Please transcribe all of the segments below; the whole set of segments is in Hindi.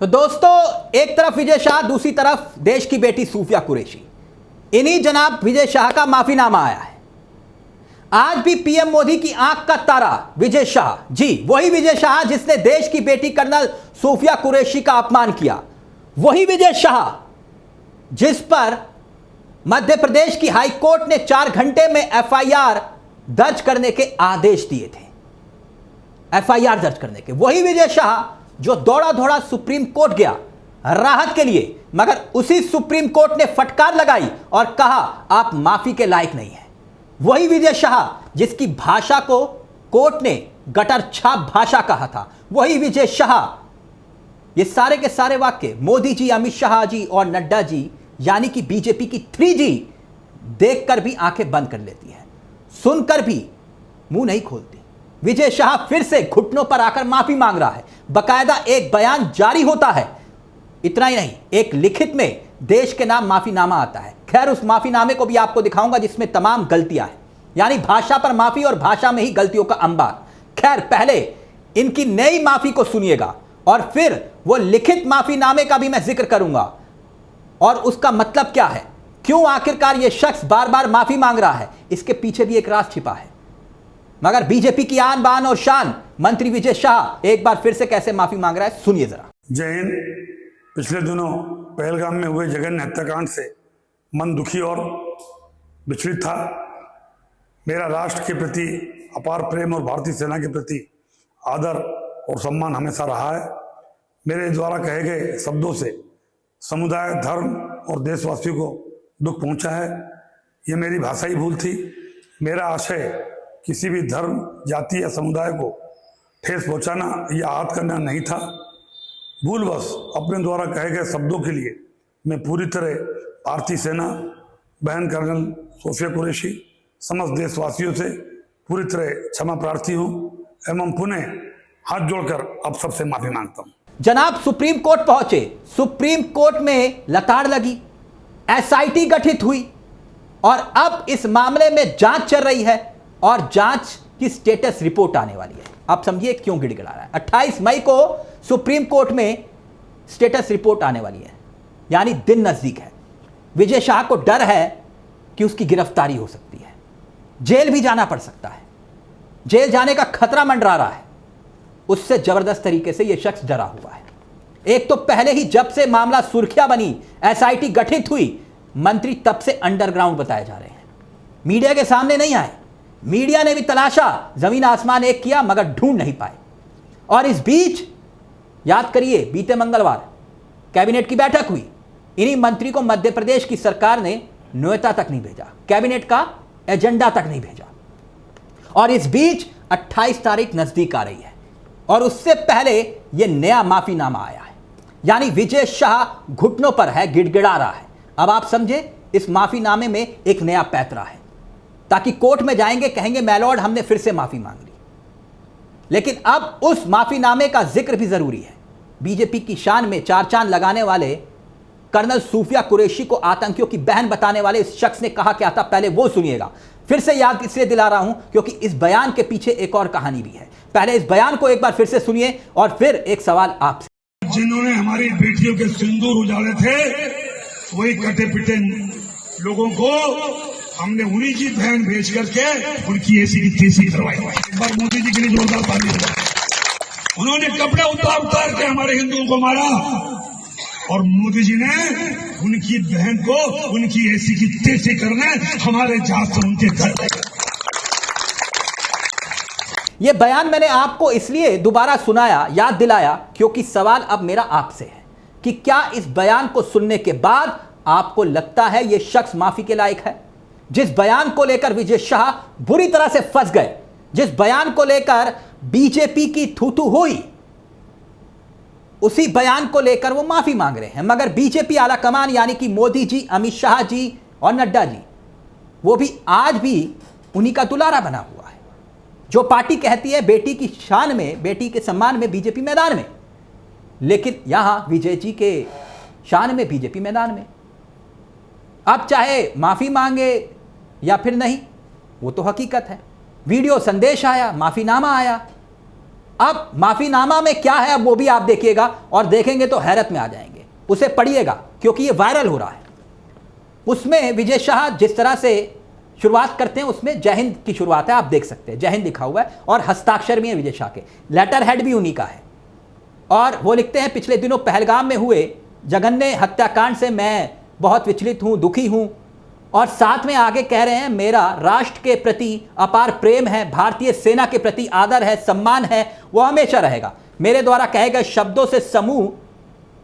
तो दोस्तों, एक तरफ विजय शाह, दूसरी तरफ देश की बेटी सूफिया कुरैशी। इन्हीं जनाब विजय शाह का माफीनामा आया है। आज भी पीएम मोदी की आंख का तारा विजय शाह, जी वही विजय शाह जिसने देश की बेटी कर्नल सूफिया कुरैशी का अपमान किया, वही विजय शाह जिस पर मध्य प्रदेश की हाई कोर्ट ने 4 घंटे में एफआईआर दर्ज करने के आदेश दिए थे। एफआईआर दर्ज करने के वही विजय शाह जो दौड़ा दौड़ा सुप्रीम कोर्ट गया राहत के लिए, मगर उसी सुप्रीम कोर्ट ने फटकार लगाई और कहा आप माफी के लायक नहीं हैं। वही विजय शाह जिसकी भाषा को कोर्ट ने गटर छाप भाषा कहा था, वही विजय शाह। ये सारे के सारे वाक्य मोदी जी, अमित शाह जी और नड्डा जी यानी कि बीजेपी की 3G देखकर भी आंखें बंद कर लेती है, सुनकर भी मुंह नहीं खोलती। विजय शाह फिर से घुटनों पर आकर माफी मांग रहा है। बकायदा एक बयान जारी होता है। इतना ही नहीं, एक लिखित में देश के नाम माफीनामा आता है। खैर, उस माफीनामे को भी आपको दिखाऊंगा जिसमें तमाम गलतियां हैं, यानी भाषा पर माफी और भाषा में ही गलतियों का अंबार। खैर, पहले इनकी नई माफी को सुनिएगा और फिर वो लिखित माफीनामे का भी मैं जिक्र करूंगा और उसका मतलब क्या है, क्यों आखिरकार ये शख्स बार बार माफी मांग रहा है। इसके पीछे भी एक राज छिपा है। मगर बीजेपी की आन बान और शान मंत्री विजय शाह एक बार फिर से कैसे माफी मांग रहा है, सुनिए जरा। जय हिंद। पिछले दिनों पहलगाम में हुए जघन्य हत्याकांड से मन दुखी और विचलित था। मेरा राष्ट्र के प्रति अपार प्रेम और भारतीय सेना के प्रति आदर और सम्मान हमेशा रहा है। मेरे द्वारा कहे गए शब्दों से समुदाय, धर्म और देशवासियों को दुख पहुंचा है। ये मेरी भाषाई भूल थी। मेरा आशय किसी भी धर्म, जाति या समुदाय को ठेस पहुंचाना या आहत करना नहीं था। भूलवश अपने द्वारा कहे गए शब्दों के लिए मैं पूरी तरह भारतीय सेना, बहन कर्नल सूफिया कुरैशी, समस्त देशवासियों से पूरी तरह क्षमा प्रार्थी हूँ एवं पुनः हाथ जोड़कर अब सबसे माफी मांगता हूँ। जनाब सुप्रीम कोर्ट पहुंचे, सुप्रीम कोर्ट में लताड़ लगी, एसआईटी गठित हुई और अब इस मामले में जांच चल रही है और जांच की स्टेटस रिपोर्ट आने वाली है। आप समझिए क्यों गिड़गिड़ा रहा है। 28 मई को सुप्रीम कोर्ट में स्टेटस रिपोर्ट आने वाली है, यानी दिन नजदीक है। विजय शाह को डर है कि उसकी गिरफ्तारी हो सकती है, जेल भी जाना पड़ सकता है, जेल जाने का खतरा मंडरा रहा है। उससे जबरदस्त तरीके से यह शख्स डरा हुआ है। एक तो पहले ही जब से मामला सुर्खियां बनी, एसआईटी गठित हुई, मंत्री तब से अंडरग्राउंड बताए जा रहे हैं, मीडिया के सामने नहीं आए। मीडिया ने भी तलाशा, जमीन आसमान एक किया, मगर ढूंढ नहीं पाए। और इस बीच याद करिए, बीते मंगलवार कैबिनेट की बैठक हुई। इन्हीं मंत्री को मध्य प्रदेश की सरकार ने न्योता तक नहीं भेजा, कैबिनेट का एजेंडा तक नहीं भेजा। और इस बीच 28 तारीख नजदीक आ रही है और उससे पहले यह नया माफीनामा आया है, यानी विजय शाह घुटनों पर है, गिड़गिड़ा रहा है। अब आप समझे, इस माफीनामे में एक नया पैतरा है, ताकि कोर्ट में जाएंगे, कहेंगे मैलॉर्ड हमने फिर से माफी मांग ली। लेकिन अब उस माफीनामे का जिक्र भी जरूरी है। बीजेपी की शान में 4 चांद लगाने वाले कर्नल सूफिया कुरैशी को आतंकियों की बहन बताने वाले इस शख्स ने कहा क्या था, पहले वो सुनिएगा। फिर से याद इसलिए दिला रहा हूं क्योंकि इस बयान के पीछे एक और कहानी भी है। पहले इस बयान को एक बार फिर से सुनिए और फिर एक सवाल आपसे। जिन्होंने हमारी बेटियों के सिंदूर उजाड़े थे, वही कटे पिटे लोगों को हमने उन्हीं की बहन भेज करके उनकी ऐसी की तैसी करवाई। एक बार मोदी जी के लिए जोरदार ताली बजाओ। उन्होंने कपड़े उतार के हमारे हिंदुओं को मारा और मोदी जी ने उनकी बहन को उनकी ऐसी की तैसी करने हमारे जहाज से उनके घर। यह बयान मैंने आपको इसलिए दोबारा सुनाया, याद दिलाया, क्योंकि सवाल अब मेरा आपसे है कि क्या इस बयान को सुनने के बाद आपको लगता है यह शख्स माफी के लायक है? जिस बयान को लेकर विजय शाह बुरी तरह से फंस गए, जिस बयान को लेकर बीजेपी की थू-थू हुई, उसी बयान को लेकर वो माफी मांग रहे हैं। मगर बीजेपी आला कमान यानी कि मोदी जी, अमित शाह जी और नड्डा जी, वो भी आज भी उन्हीं का दुलारा बना हुआ है। जो पार्टी कहती है बेटी की शान में, बेटी के सम्मान में बीजेपी मैदान में, लेकिन यहां विजय जी के शान में बीजेपी मैदान में। अब चाहे माफी मांगे या फिर नहीं, वो तो हकीकत है। वीडियो संदेश आया, माफीनामा आया, अब माफीनामा में क्या है अब वो भी आप देखिएगा और देखेंगे तो हैरत में आ जाएंगे। उसे पढ़िएगा क्योंकि ये वायरल हो रहा है। उसमें विजय शाह जिस तरह से शुरुआत करते हैं उसमें जय हिंद की शुरुआत है, आप देख सकते हैं जय हिंद लिखा हुआ है और हस्ताक्षर भी है विजय शाह के, लेटर हेड भी उन्हीं का है। और वो लिखते हैं पिछले दिनों पहलगाम में हुए जघन्य हत्याकांड से मैं बहुत विचलित हूं, दुखी हूं। और साथ में आगे कह रहे हैं मेरा राष्ट्र के प्रति अपार प्रेम है, भारतीय सेना के प्रति आदर है, सम्मान है, वो हमेशा रहेगा। मेरे द्वारा कहे गए शब्दों से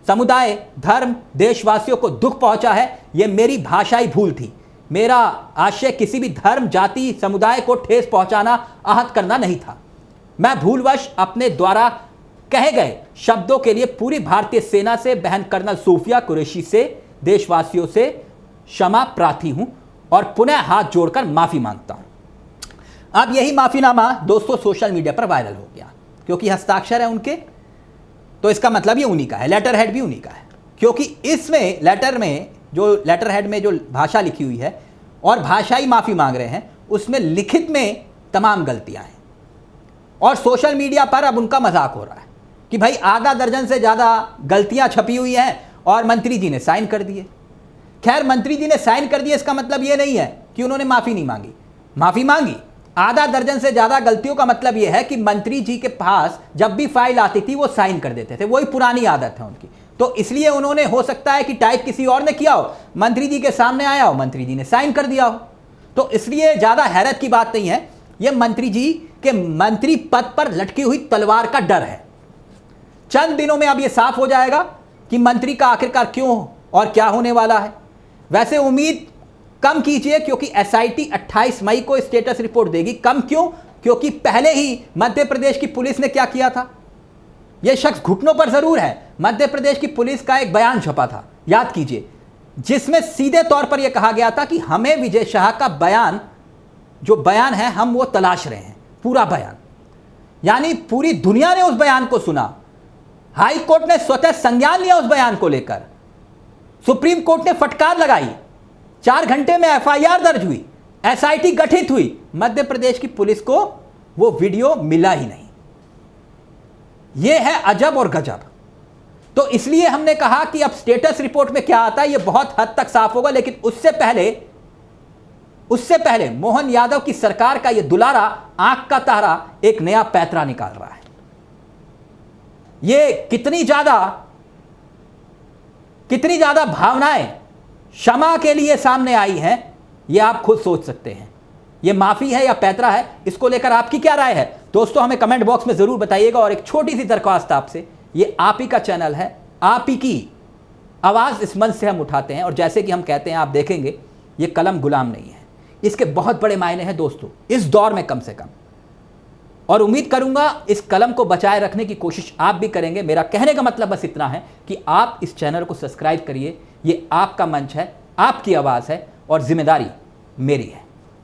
समुदाय, धर्म, देशवासियों को दुख पहुंचा है, ये मेरी भाषाई भूल थी। मेरा आशय किसी भी धर्म, जाति, समुदाय को ठेस पहुंचाना, आहत करना नहीं था। मैं भूलवश अपने द्वारा कहे गए शब्दों के लिए पूरी भारतीय सेना से, बहन कर्नल सूफिया कुरैशी से, देशवासियों से क्षमा प्रार्थी हूं और पुनः हाथ जोड़कर माफी मांगता हूं। अब यही माफीनामा दोस्तों सोशल मीडिया पर वायरल हो गया क्योंकि हस्ताक्षर है उनके, तो इसका मतलब ये उन्हीं का है, लेटर हेड भी उन्हीं का है। क्योंकि इसमें लेटर हेड में जो भाषा लिखी हुई है और भाषाई माफी मांग रहे हैं, उसमें लिखित में तमाम गलतियां हैं। और सोशल मीडिया पर अब उनका मजाक हो रहा है कि भाई आधा दर्जन से ज़्यादा गलतियां छपी हुई हैं और मंत्री जी ने साइन कर दिए। खैर, मंत्री जी ने साइन कर दिए इसका मतलब ये नहीं है कि उन्होंने माफ़ी नहीं मांगी, माफ़ी मांगी। आधा दर्जन से ज़्यादा गलतियों का मतलब ये है कि मंत्री जी के पास जब भी फाइल आती थी वो साइन कर देते थे, वही पुरानी आदत है उनकी। तो इसलिए उन्होंने, हो सकता है कि टाइप किसी और ने किया हो, मंत्री जी के सामने आया हो, मंत्री जी ने साइन कर दिया हो। तो इसलिए ज़्यादा हैरत की बात नहीं है, यह मंत्री जी के मंत्री पद पर लटकी हुई तलवार का डर है। चंद दिनों में अब यह साफ हो जाएगा कि मंत्री का आखिरकार क्यों और क्या होने वाला है। वैसे उम्मीद कम कीजिए क्योंकि एसआईटी 28 मई को स्टेटस रिपोर्ट देगी। कम क्यों? क्योंकि पहले ही मध्य प्रदेश की पुलिस ने क्या किया था, यह शख्स घुटनों पर जरूर है। मध्य प्रदेश की पुलिस का एक बयान छपा था, याद कीजिए, जिसमें सीधे तौर पर यह कहा गया था कि हमें विजय शाह का बयान, जो बयान है हम वो तलाश रहे हैं, पूरा बयान। यानी पूरी दुनिया ने उस बयान को सुना, हाई कोर्ट ने स्वतः संज्ञान लिया उस बयान को लेकर, सुप्रीम कोर्ट ने फटकार लगाई, 4 घंटे में एफआईआर दर्ज हुई, एसआईटी गठित हुई, मध्य प्रदेश की पुलिस को वो वीडियो मिला ही नहीं। यह है अजब और गजब। तो इसलिए हमने कहा कि अब स्टेटस रिपोर्ट में क्या आता है यह बहुत हद तक साफ होगा, लेकिन उससे पहले मोहन यादव की सरकार का यह दुलारा आंख का तारा एक नया पैतरा निकाल रहा है। यह कितनी ज्यादा भावनाएं क्षमा के लिए सामने आई हैं, यह आप खुद सोच सकते हैं। यह माफी है या पैतरा है, इसको लेकर आपकी क्या राय है दोस्तों, हमें कमेंट बॉक्स में जरूर बताइएगा। और एक छोटी सी दरख्वास्त आपसे, ये आप ही का चैनल है, आप ही की आवाज इस मंच से हम उठाते हैं। और जैसे कि हम कहते हैं, आप देखेंगे ये कलम गुलाम नहीं है, इसके बहुत बड़े मायने हैं दोस्तों, इस दौर में कम से कम। और उम्मीद करूंगा इस कलम को बचाए रखने की कोशिश आप भी करेंगे। मेरा कहने का मतलब बस इतना है कि आप इस चैनल को सब्सक्राइब करिए। ये आपका मंच है, आपकी आवाज़ है और जिम्मेदारी मेरी है।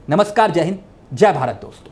नमस्कार, जय हिंद, जय भारत दोस्तों।